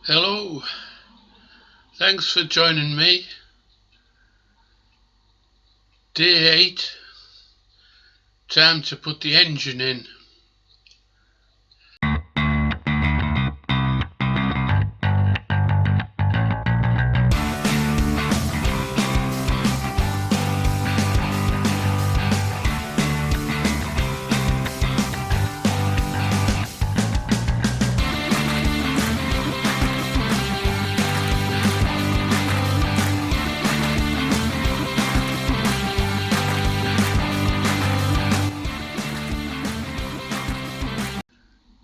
Hello, thanks for joining me. Day 8, time to put the engine in.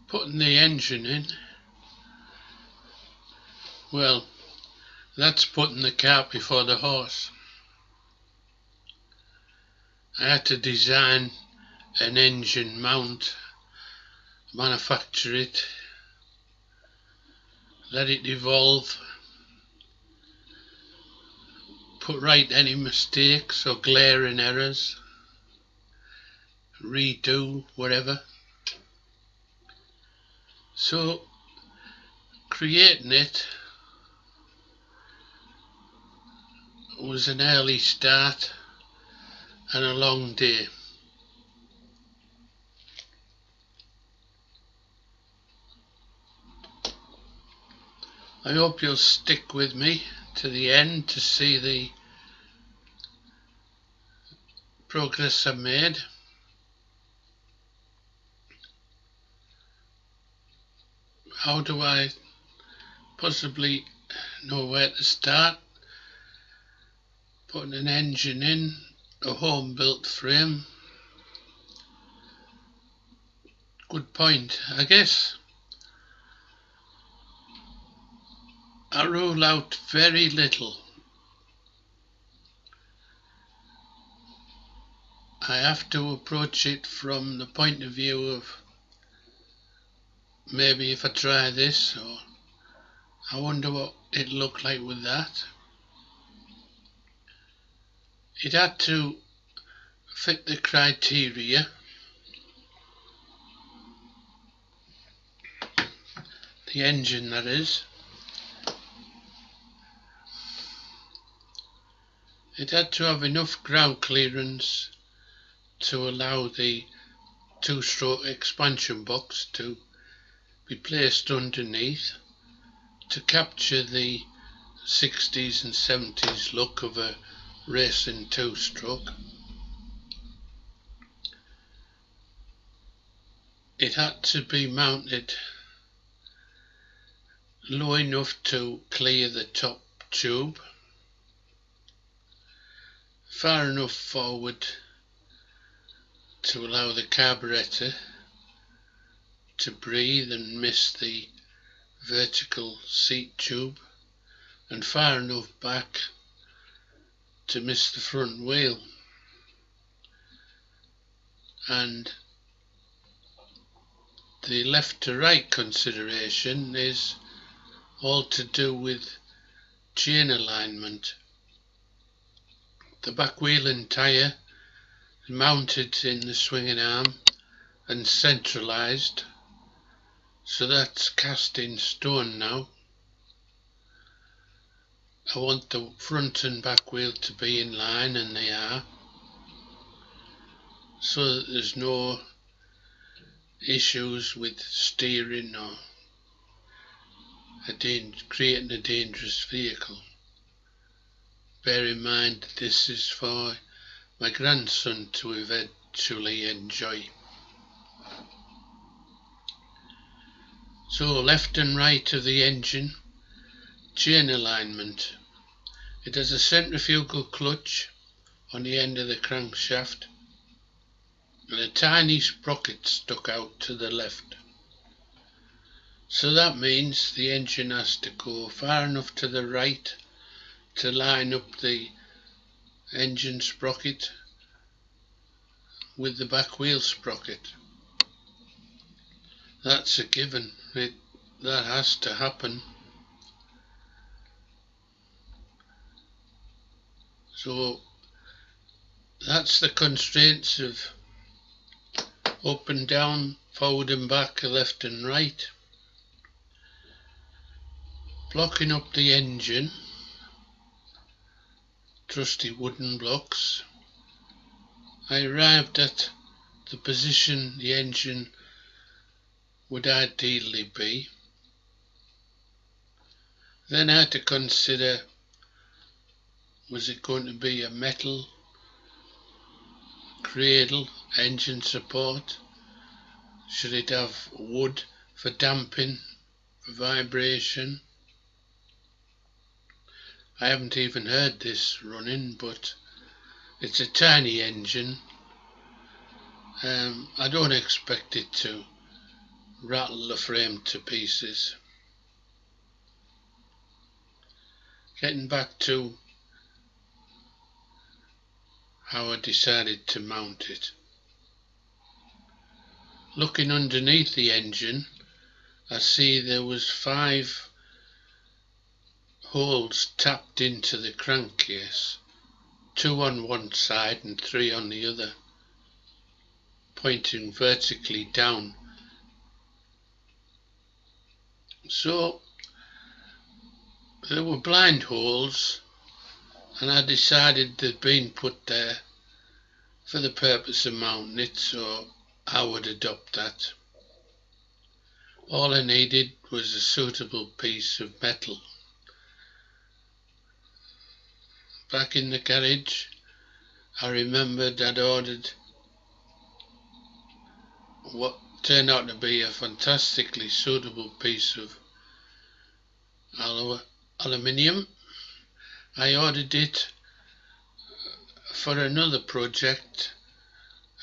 Putting the engine in, well, that's putting the cart before the horse. I had to design an engine mount, manufacture it, let it evolve, put right any mistakes or glaring errors, redo whatever. So creating it was an early start and a long day. I hope you'll stick with me to the end to see the progress I've made. How do I possibly know where to start? Putting an engine in, a home built frame. Good point. I guess I rule out very little. I have to approach it from the point of view of maybe if I try this, or I wonder what it looked like with that. It had to fit the criteria. The engine, that is. It had to have enough ground clearance to allow the two-stroke expansion box to be placed underneath to capture the 60s and 70s look of a racing two-stroke. It had to be mounted low enough to clear the top tube, far enough forward to allow the carburettor to breathe and miss the vertical seat tube, and far enough back to miss the front wheel. And the left to right consideration is all to do with chain alignment. The back wheel and tyre mounted in the swinging arm and centralised, so that's cast in stone now. I want the front and back wheel to be in line, and they are, so that there's no issues with steering or creating a dangerous vehicle. Bear in mind that this is for my grandson to eventually enjoy. So left and right of the engine, chain alignment. It has a centrifugal clutch on the end of the crankshaft and a tiny sprocket stuck out to the left. So that means the engine has to go far enough to the right to line up the engine sprocket with the back wheel sprocket. That's a given. That has to happen. So that's the constraints of up and down, forward and back, left and right. Blocking up the engine, trusty wooden blocks, I arrived at the position the engine would ideally be. Then I had to consider, was it going to be a metal cradle, engine support? Should it have wood for damping, for vibration? I haven't even heard this running, but it's a tiny engine. I don't expect it to rattle the frame to pieces. Getting back to how I decided to mount it. Looking underneath the engine, I see there was 5 holes tapped into the crankcase, 2 on one side and 3 on the other, pointing vertically down. So there were blind holes, and I decided they'd been put there for the purpose of mounting it, so I would adopt that. All I needed was a suitable piece of metal. Back in the garage, I remembered I'd ordered what turned out to be a fantastically suitable piece of aluminium. I ordered it for another project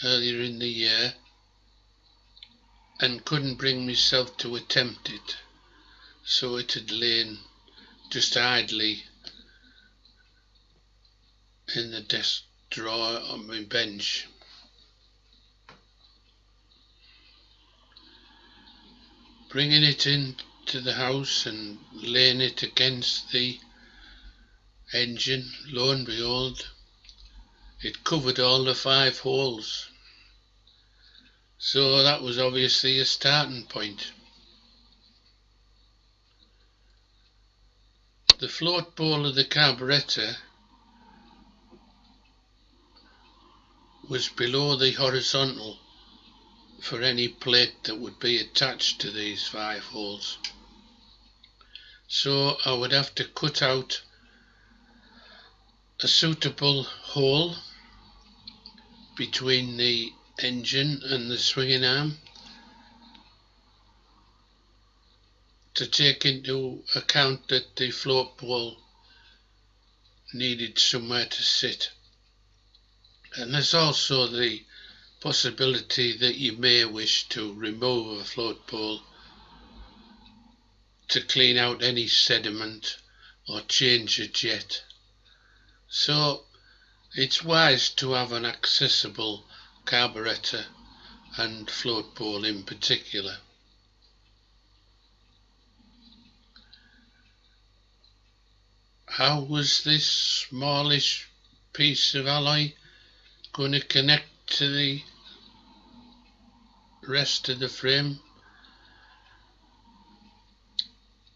earlier in the year and couldn't bring myself to attempt it, so it had lain just idly in the desk drawer on my bench. Bringing it into the house and laying it against the engine, lo and behold, it covered all the 5 holes. So that was obviously a starting point. The float bowl of the carburettor was below the horizontal for any plate that would be attached to these 5 holes. So I would have to cut out a suitable hole between the engine and the swinging arm to take into account that the float bowl needed somewhere to sit. And there's also the possibility that you may wish to remove a float bowl to clean out any sediment or change a jet. So it's wise to have an accessible carburettor and float bowl in particular. How was this smallish piece of alloy going to connect to the rest of the frame?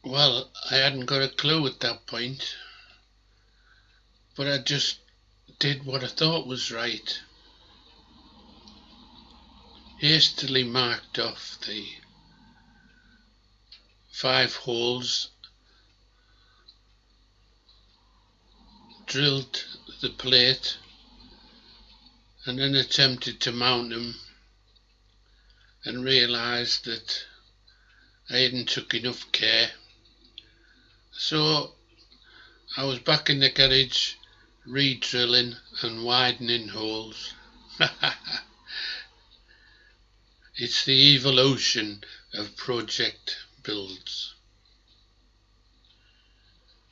Well, I hadn't got a clue at that point, but I just did what I thought was right. Hastily marked off the 5 holes, drilled the plate, and then attempted to mount them and realised that I hadn't took enough care. So I was back in the garage re-drilling and widening holes. It's the evolution of project builds.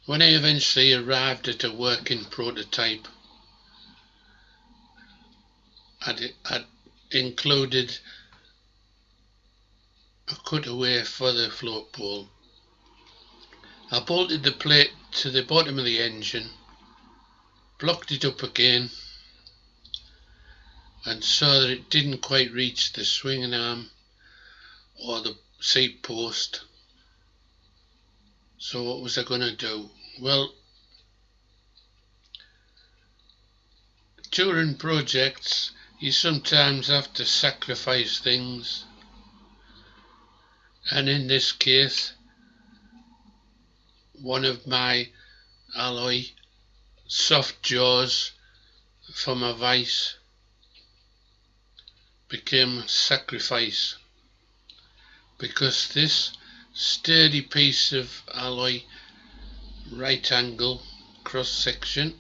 When I eventually arrived at a working prototype, I'd included a cutaway for the float bowl. I bolted the plate to the bottom of the engine, blocked it up again, and saw that it didn't quite reach the swinging arm or the seat post. So what was I going to do? Well, during projects you sometimes have to sacrifice things, and in this case one of my alloy soft jaws for my vise became a sacrifice, because this sturdy piece of alloy right angle cross section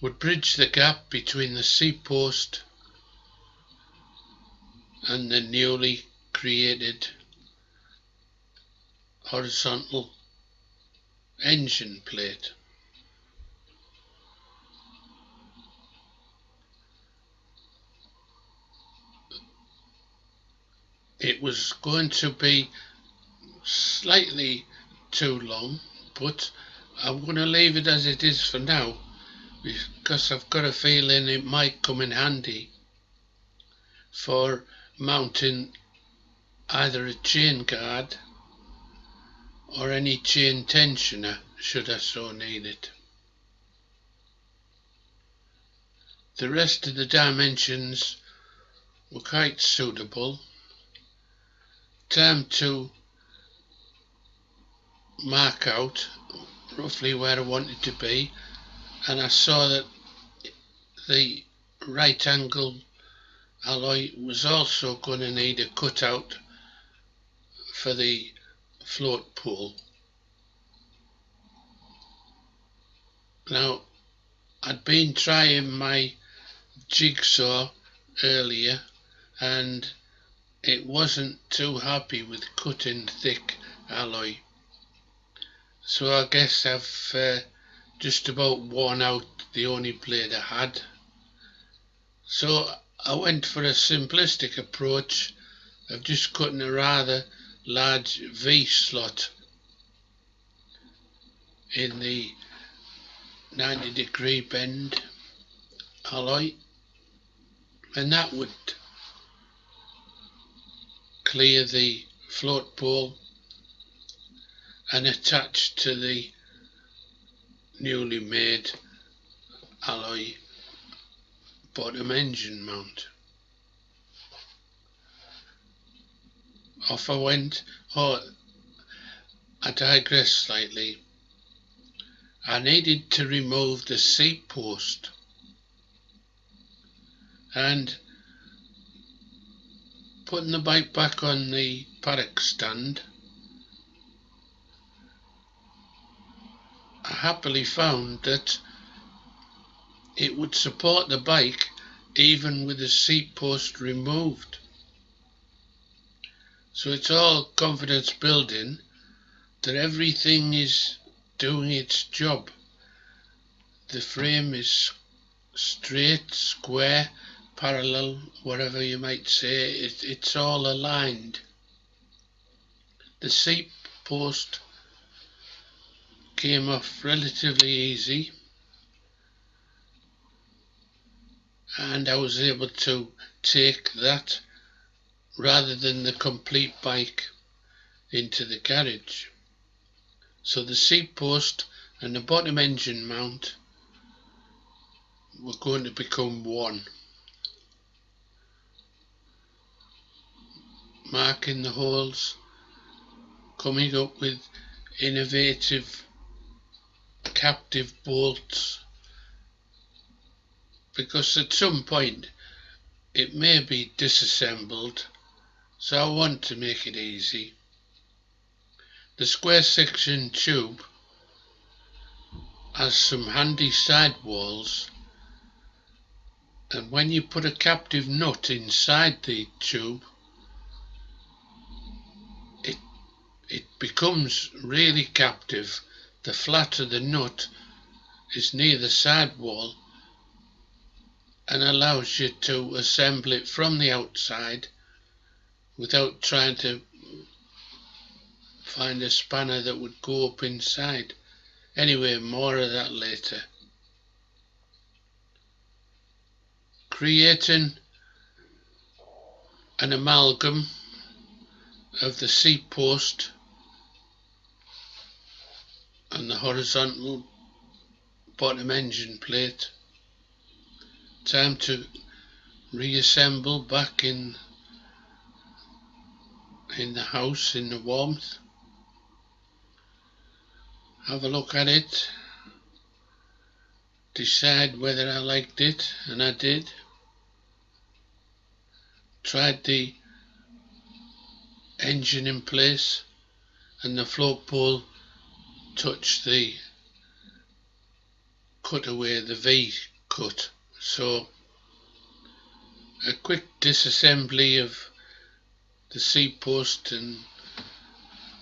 would bridge the gap between the seat post and the newly created horizontal engine plate. It was going to be slightly too long, but I'm going to leave it as it is for now, because I've got a feeling it might come in handy for mounting either a chain guard or any chain tensioner should I so need it. The rest of the dimensions were quite suitable. Time to mark out roughly where I wanted to be, and I saw that the right angle alloy was also going to need a cutout for the float pool. Now, I'd been trying my jigsaw earlier and it wasn't too happy with cutting thick alloy, so I guess I've just about worn out the only blade I had. So I went for a simplistic approach of just cutting a rather large V slot in the 90-degree bend alloy, and that would clear the float bowl and attach to the newly made alloy bottom engine mount. Off I went. Oh, I digress slightly. I needed to remove the seat post, and putting the bike back on the paddock stand, I happily found that it would support the bike even with the seat post removed. So it's all confidence building that everything is doing its job. The frame is straight, square, parallel, whatever you might say, it's all aligned. The seat post came off relatively easy, and I was able to take that rather than the complete bike into the garage. So the seat post and the bottom engine mount were going to become one. Marking the holes, coming up with innovative captive bolts, because at some point it may be disassembled, so I want to make it easy. The square section tube has some handy sidewalls, and when you put a captive nut inside the tube, it becomes really captive. The flatter the nut is near the sidewall and allows you to assemble it from the outside without trying to find a spanner that would go up inside. Anyway, more of that later. Creating an amalgam of the seat post on the horizontal bottom engine plate. Time to reassemble back in the house in the warmth. Have a look at it, decide whether I liked it, and I did. Tried the engine in place and the float bowl touched the cutaway, the V cut. So a quick disassembly of the seat post and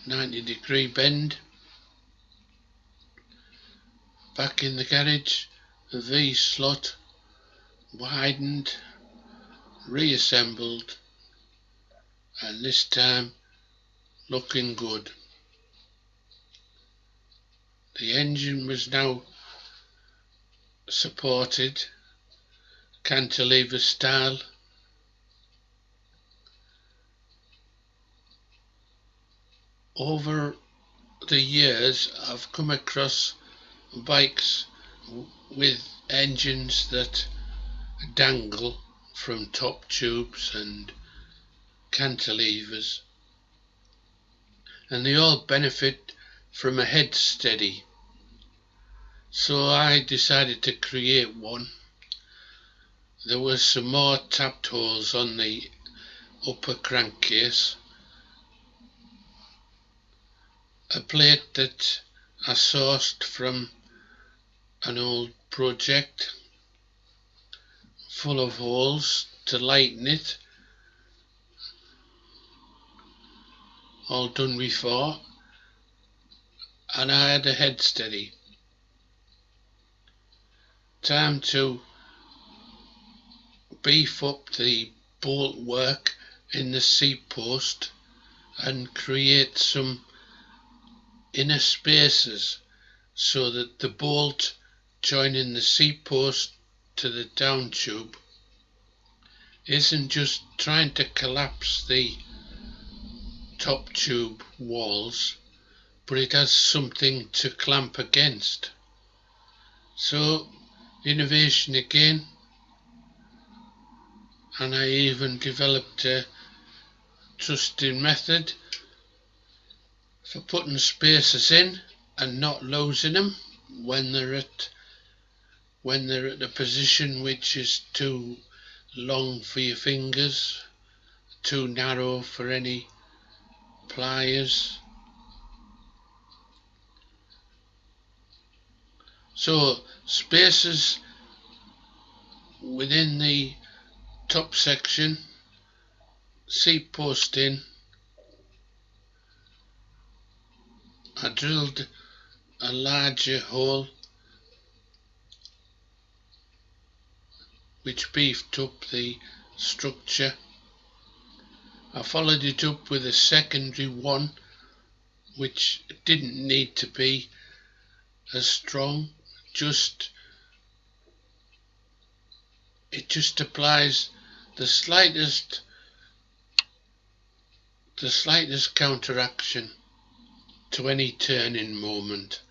90-degree bend. Back in the garage, the V slot widened, reassembled, and this time looking good. The engine was now supported cantilever style. Over the years I've come across bikes with engines that dangle from top tubes and cantilevers, and they all benefit from a head steady. So I decided to create one. There were some more tapped holes on the upper crankcase. A plate that I sourced from an old project full of holes to lighten it, all done before, and I had a head steady. Time to beef up the bolt work in the seat post and create some inner spaces so that the bolt joining the seat post to the down tube isn't just trying to collapse the top tube walls, but it has something to clamp against. So innovation again, and I even developed a trusting method for putting spaces in and not losing them when they're at a position which is too long for your fingers, too narrow for any pliers. So spaces within the top section, seat post in. I drilled a larger hole which beefed up the structure. I followed it up with a secondary one which didn't need to be as strong, it just applies the slightest counteraction to any turning moment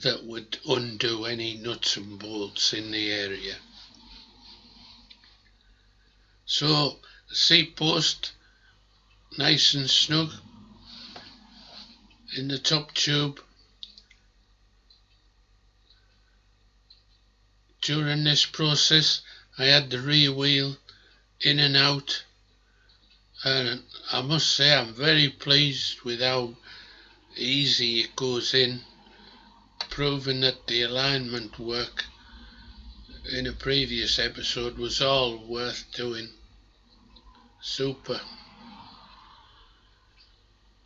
that would undo any nuts and bolts in the area. So the seat post nice and snug in the top tube. During this process I had the rear wheel in and out, and I must say I'm very pleased with how easy it goes in, proving that the alignment work in a previous episode was all worth doing. Super.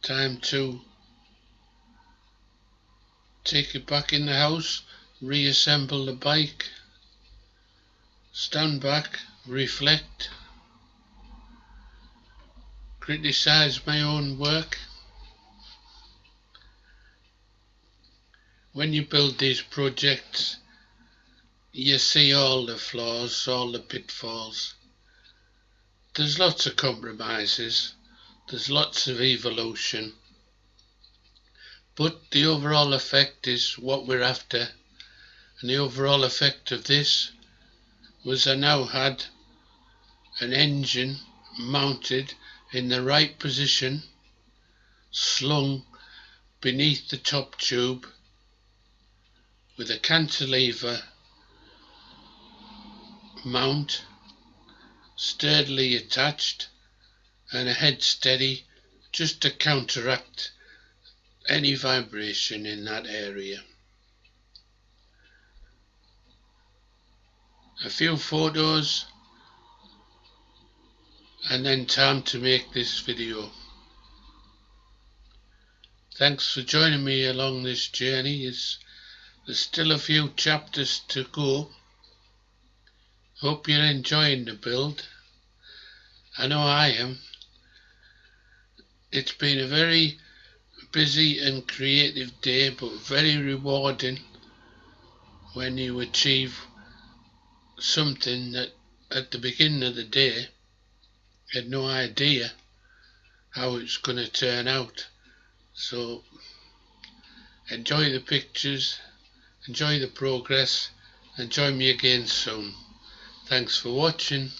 Time to take it back in the house, reassemble the bike, stand back, reflect, criticise my own work. When you build these projects, you see all the flaws, all the pitfalls. There's lots of compromises, there's lots of evolution, but the overall effect is what we're after, and the overall effect of this was I now had an engine mounted in the right position, slung beneath the top tube with a cantilever mount sturdily attached and a head steady just to counteract any vibration in that area. A few photos and then time to make this video. Thanks for joining me along this journey. There's still a few chapters to go. Hope you're enjoying the build. I know I am. It's been a very busy and creative day, but very rewarding when you achieve something that at the beginning of the day you had no idea how it's going to turn out. So enjoy the pictures, enjoy the progress, and join me again soon. Thanks for watching.